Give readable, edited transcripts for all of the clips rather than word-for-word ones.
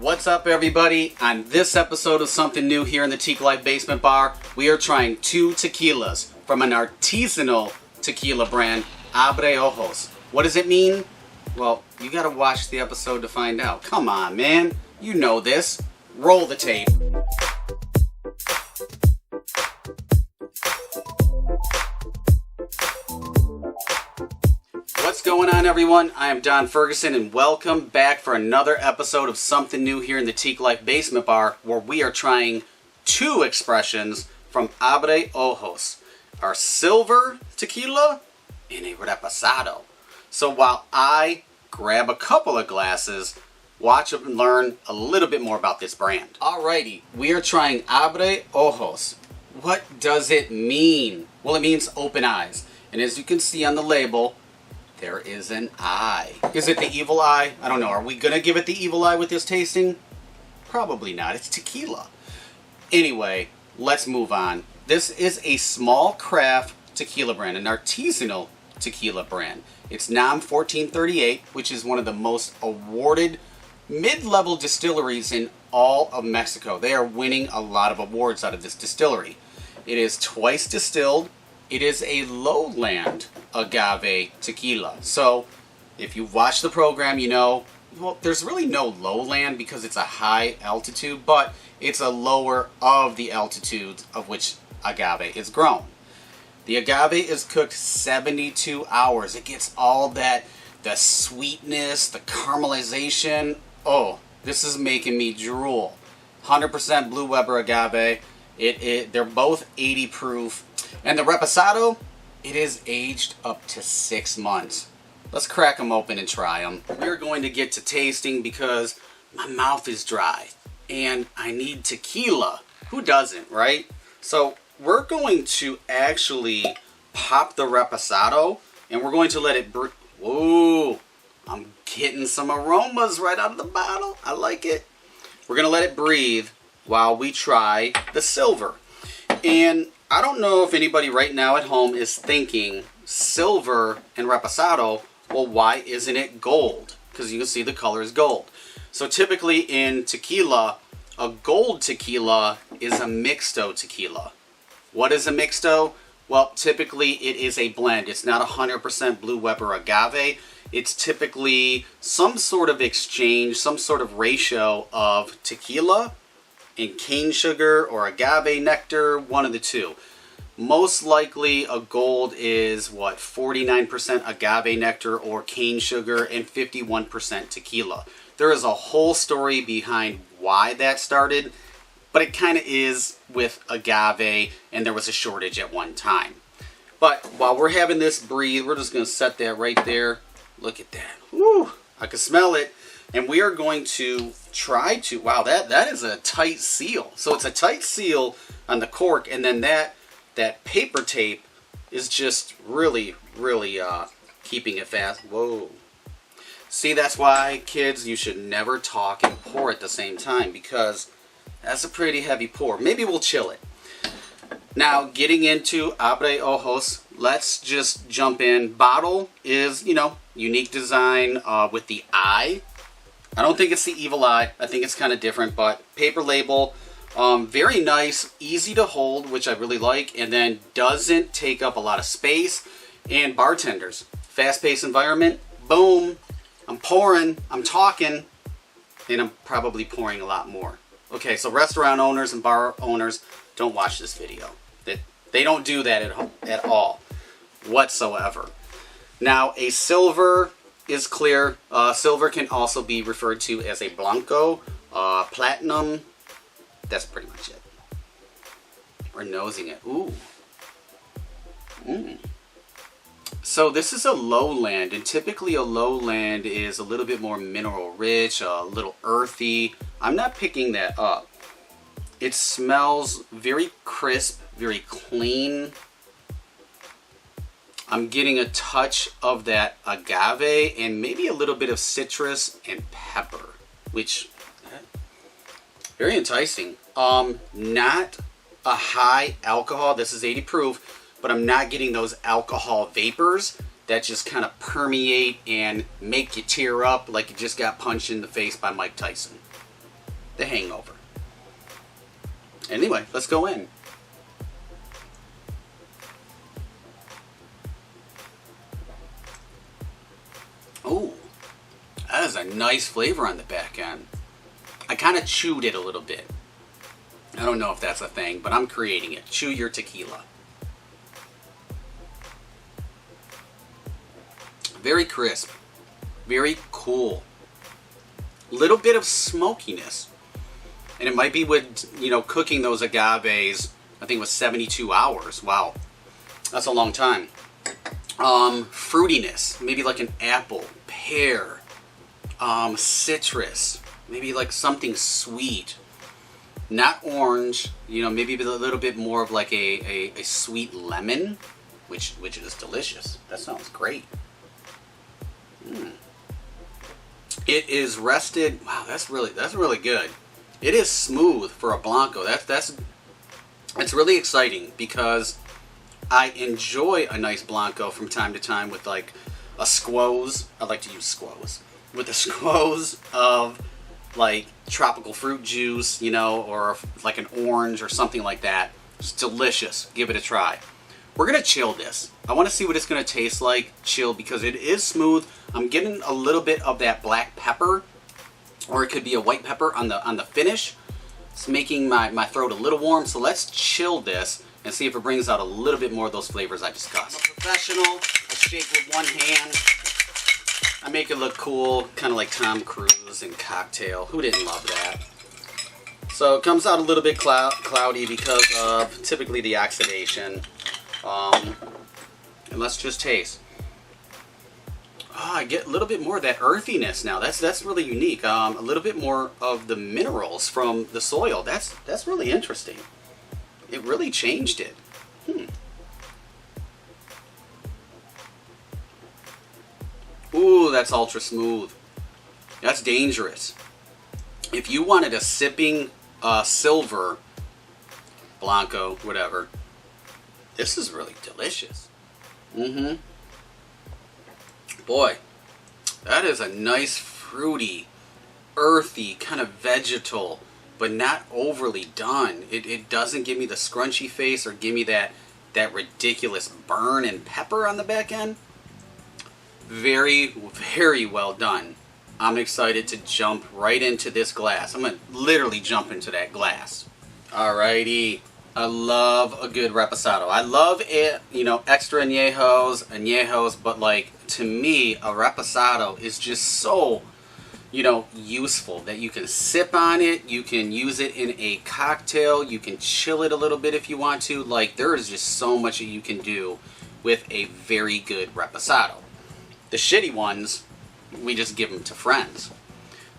What's up, everybody? On this episode of Something New here in the Teeqlife Basement Bar, we are trying 2 tequilas from an artisanal tequila brand, Abre Ojos. What does it mean? Well, you gotta watch the episode to find out. Come on, man. You know this. Roll the tape. What's going on, everyone? I am Don Ferguson, and welcome back for another episode of Something New here in the Teeqlife Basement Bar, where we are trying 2 expressions from Abre Ojos, our silver tequila and a reposado. So while I grab a couple of glasses, watch and learn a little bit more about this brand. Alrighty, we are trying Abre Ojos. What does it mean? Well, it means open eyes. And as you can see on the label, there is an eye. Is it the evil eye? I don't know. Are we going to give it the evil eye with this tasting? Probably not. It's tequila. Anyway, let's move on. This is a small craft tequila brand, an artisanal tequila brand. It's NAM 1438, which is one of the most awarded mid-level distilleries in all of Mexico. They are winning a lot of awards out of this distillery. It is twice distilled. It is a Lowland agave tequila. So if you've watched the program, you know, well, there's really no lowland because it's a high altitude, but it's a lower of the altitude of which agave is grown. The agave is cooked 72 hours. It gets all that, the sweetness, the caramelization. Oh, this is making me drool. 100% Blue Weber agave. They're both 80 proof. And the reposado, it is aged up to 6 months. Let's crack them open and try them. We're going to get to tasting because my mouth is dry and I need tequila. Who doesn't, right? So we're going to actually pop the reposado and we're going to let it breathe. Whoa, I'm getting some aromas right out of the bottle. I like it. We're going to let it breathe while we try the silver. And I don't know if anybody right now at home is thinking silver and reposado, well, why isn't it gold? Because you can see the color is gold. So typically in tequila, a gold tequila is a mixto tequila. What is a mixto? Well, typically it is a blend. It's not 100% Blue Weber agave. It's typically some sort of exchange, some sort of ratio of tequila and cane sugar or agave nectar, one of the two. Most likely a gold is what, 49% agave nectar or cane sugar and 51% tequila. There is a whole story behind why that started, but it kind of is with agave and there was a shortage at one time. But while we're having this breathe, we're just going to set that right there. Look at that. Woo! I can smell it. And we are going to try to, wow, that is a tight seal. So it's a tight seal on the cork, and then that paper tape is just really keeping it fast. Whoa. See, that's why, kids, you should never talk and pour at the same time, because that's a pretty heavy pour. Maybe we'll chill it. Now, getting into Abre Ojos, let's just jump in. Bottle is, you know, unique design with the eye. I don't think it's the evil eye. I think it's kind of different, but paper label, very nice, easy to hold, which I really like, and then doesn't take up a lot of space. And bartenders, fast-paced environment, boom, I'm pouring, I'm talking, and I'm probably pouring a lot more. Okay, so restaurant owners and bar owners, don't watch this video. They don't do that at all, whatsoever. Now, a silver is clear. Silver can also be referred to as a blanco, platinum. That's pretty much it. We're nosing it. Ooh. So this is a lowland, and typically a lowland is a little bit more mineral rich, a little earthy. I'm not picking that up. It smells very crisp, very clean. I'm getting a touch of that agave and maybe a little bit of citrus and pepper, which very enticing. Not a high alcohol. This is 80 proof, but I'm not getting those alcohol vapors that just kind of permeate and make you tear up like you just got punched in the face by Mike Tyson. the hangover. Anyway, let's go in. Oh, that is a nice flavor on the back end. I kind of chewed it a little bit. I don't know if that's a thing, but I'm creating it. Chew your tequila. Very crisp. Very cool. Little bit of smokiness. And it might be with, you know, cooking those agaves, I think it was 72 hours. Wow. That's a long time. Fruitiness. Maybe like an apple, pear, citrus. Maybe like something sweet. Not orange, you know, maybe a little bit more of like a sweet lemon, which is delicious. That sounds great. It is rested. Wow, that's really good. It is smooth for a Blanco. That's really exciting because I enjoy a nice Blanco from time to time with like a squoze. I like to use squoze. With the squoze of like tropical fruit juice, you know, or like an orange or something like that. It's delicious. Give it a try. We're gonna chill this. I want to see what it's gonna taste like chill because it is smooth. I'm getting a little bit of that black pepper, or it could be a white pepper on the finish. It's making my throat a little warm. So let's chill this and see if it brings out a little bit more of those flavors I discussed. I'm a professional. I shake with one hand. I make it look cool, kind of like Tom Cruise in Cocktail. Who didn't love that? So it comes out a little bit cloudy because of typically the oxidation. And let's just taste. Oh, I get a little bit more of that earthiness now. That's really unique. A little bit more of the minerals from the soil. That's really interesting. It really changed it. Ooh, that's ultra smooth. That's dangerous. If you wanted a sipping silver Blanco, whatever, this is really delicious. Boy, that is a nice fruity, earthy, kind of vegetal, but not overly done. It doesn't give me the scrunchy face or give me that ridiculous burn and pepper on the back end. Very, very well done. I'm excited to jump right into this glass. I'm going to literally jump into that glass. Alrighty. I love a good reposado. I love it, you know, extra añejos, but like, to me, a reposado is just so, you know, useful that you can sip on it, you can use it in a cocktail, you can chill it a little bit if you want to. Like, there is just so much that you can do with a very good reposado. The shitty ones, we just give them to friends.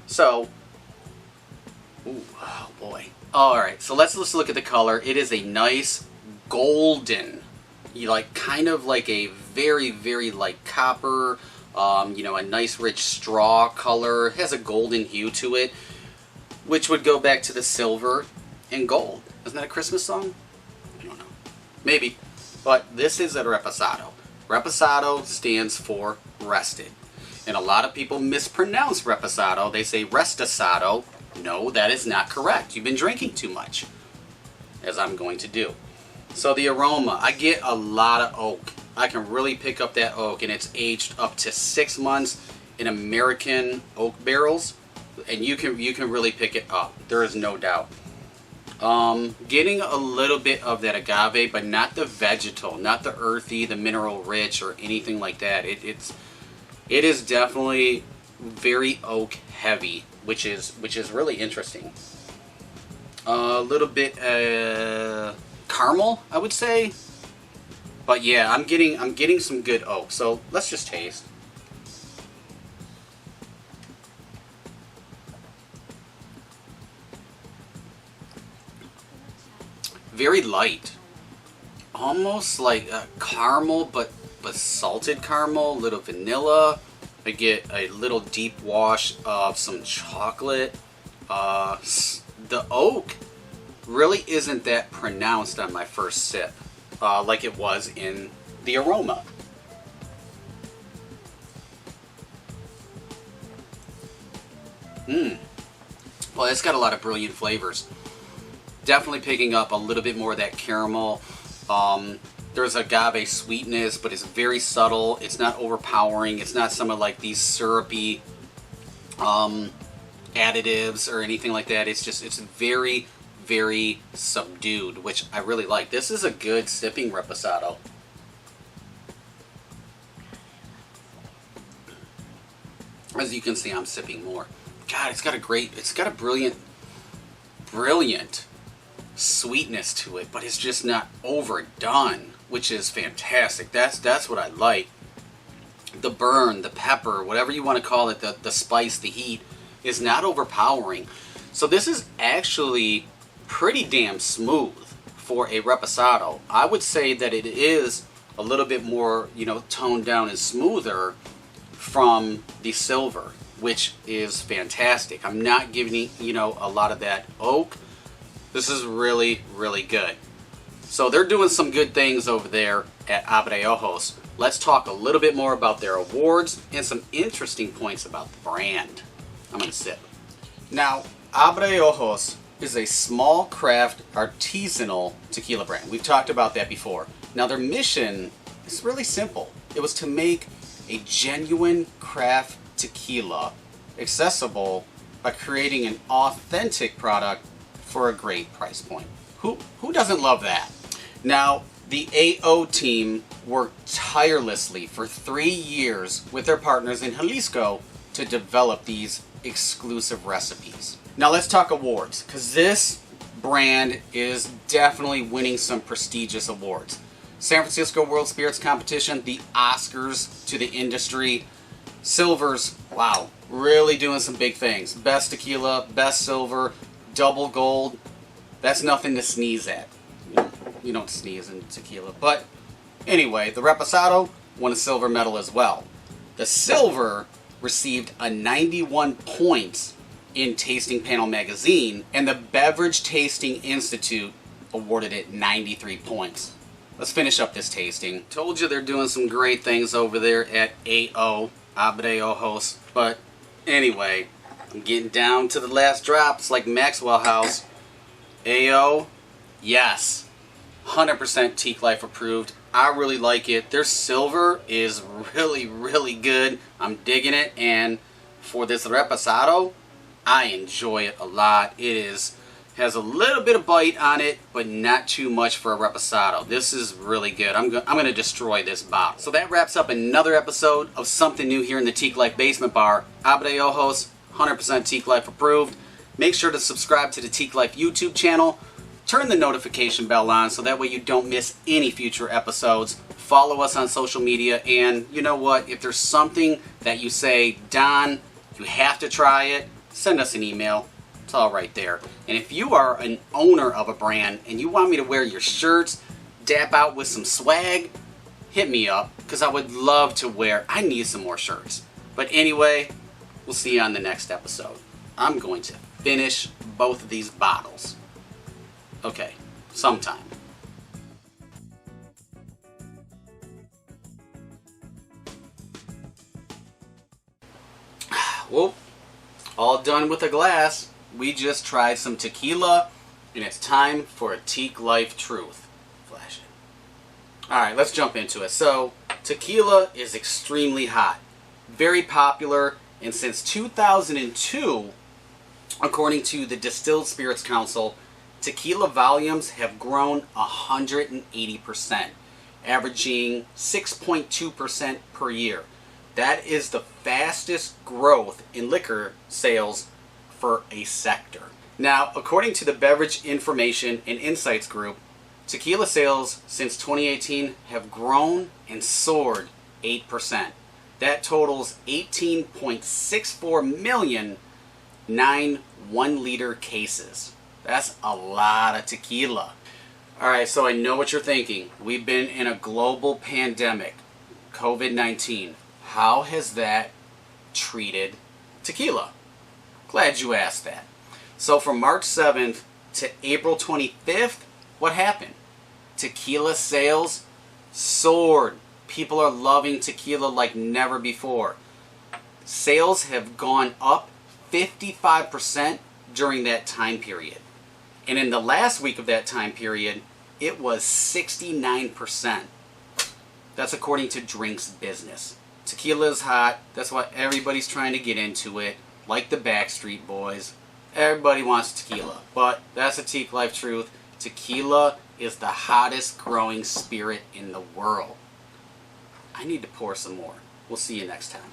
So, ooh, oh boy. Alright, so let's look at the color. It is a nice golden, you like kind of like a very, very light copper, you know, a nice rich straw color. It has a golden hue to it, which would go back to the silver and gold. Isn't that a Christmas song? I don't know. Maybe. But this is a reposado. Reposado stands for rested. And a lot of people mispronounce reposado. They say restasado. No, that is not correct. You've been drinking too much, as I'm going to do. So the aroma, I get a lot of oak. I can really pick up that oak, and it's aged up to 6 months in American oak barrels, and you can really pick it up. There is no doubt. Getting a little bit of that agave, but not the vegetal, not the earthy, the mineral rich, or anything like that. It is definitely very oak heavy, which is really interesting. A little bit caramel, I would say, but yeah, I'm getting some good oak. So let's just taste. Very light, almost like a caramel, but salted caramel, a little vanilla. I get a little deep wash of some chocolate. The oak really isn't that pronounced on my first sip, like it was in the aroma. Well, it's got a lot of brilliant flavors. Definitely picking up a little bit more of that caramel. There's agave sweetness, but it's very subtle. It's not overpowering. It's not some of like these syrupy additives or anything like that. It's very, very subdued, which I really like. This is a good sipping reposado. As you can see, I'm sipping more. God, it's got a brilliant sweetness to it, but it's just not overdone, which is fantastic. That's what I like. The burn, the pepper, whatever you want to call it, the spice, the heat, is not overpowering. So this is actually pretty damn smooth for a reposado. I would say that it is a little bit more, toned down and smoother from the silver, which is fantastic. I'm not giving a lot of that oak. This is really, really good. So they're doing some good things over there at Abre Ojos. Let's talk a little bit more about their awards and some interesting points about the brand. I'm going to sip. Now, Abre Ojos is a small craft artisanal tequila brand. We've talked about that before. Now, their mission is really simple. It was to make a genuine craft tequila accessible by creating an authentic product for a great price point. Who doesn't love that? Now, the AO team worked tirelessly for 3 years with their partners in Jalisco to develop these exclusive recipes. Now let's talk awards, because this brand is definitely winning some prestigious awards. San Francisco World Spirits Competition, the Oscars to the industry. Silvers, wow, really doing some big things. Best tequila, best silver, double gold. That's nothing to sneeze at. You don't sneeze in tequila. But anyway, the Reposado won a silver medal as well. The silver received a 91 points in Tasting Panel Magazine, and the Beverage Tasting Institute awarded it 93 points. Let's finish up this tasting. Told you they're doing some great things over there at AO, Abre Ojos. But anyway, I'm getting down to the last drops like Maxwell House. AO, yes, 100% Teeqlife approved. I really like it. Their silver is really, really good. I'm digging it. And for this Reposado, I enjoy it a lot. It has a little bit of bite on it, but not too much for a Reposado. This is really good. I'm going to destroy this bottle. So that wraps up another episode of Something New here in the Teeqlife Basement Bar. Abre Ojos, 100% Teeqlife approved. Make sure to subscribe to the Teeqlife YouTube channel. Turn the notification bell on so that way you don't miss any future episodes. Follow us on social media, and you know what? If there's something that you say, Don, you have to try it, send us an email. It's all right there. And if you are an owner of a brand and you want me to wear your shirts, dap out with some swag, hit me up, because I would love to wear. I need some more shirts. But anyway, we'll see you on the next episode. I'm going to finish both of these bottles. Okay, sometime. Well, all done with a glass. We just tried some tequila, and it's time for a Teeqlife truth. Flash it. Alright, let's jump into it. So, tequila is extremely hot. Very popular, and since 2002, according to the Distilled Spirits Council, tequila volumes have grown 180%, averaging 6.2% per year. That is the fastest growth in liquor sales for a sector. Now, according to the Beverage Information and Insights Group, tequila sales since 2018 have grown and soared 8%. That totals 18.64 million 9 1-liter cases. That's a lot of tequila. Alright, so I know what you're thinking. We've been in a global pandemic, COVID-19. How has that treated tequila? Glad you asked that. So from March 7th to April 25th, what happened? Tequila sales soared. People are loving tequila like never before. Sales have gone up 55% during that time period. And in the last week of that time period, it was 69%. That's according to Drinks Business. Tequila is hot. That's why everybody's trying to get into it. Like the Backstreet Boys. Everybody wants tequila. But that's a Teeqlife truth. Tequila is the hottest growing spirit in the world. I need to pour some more. We'll see you next time.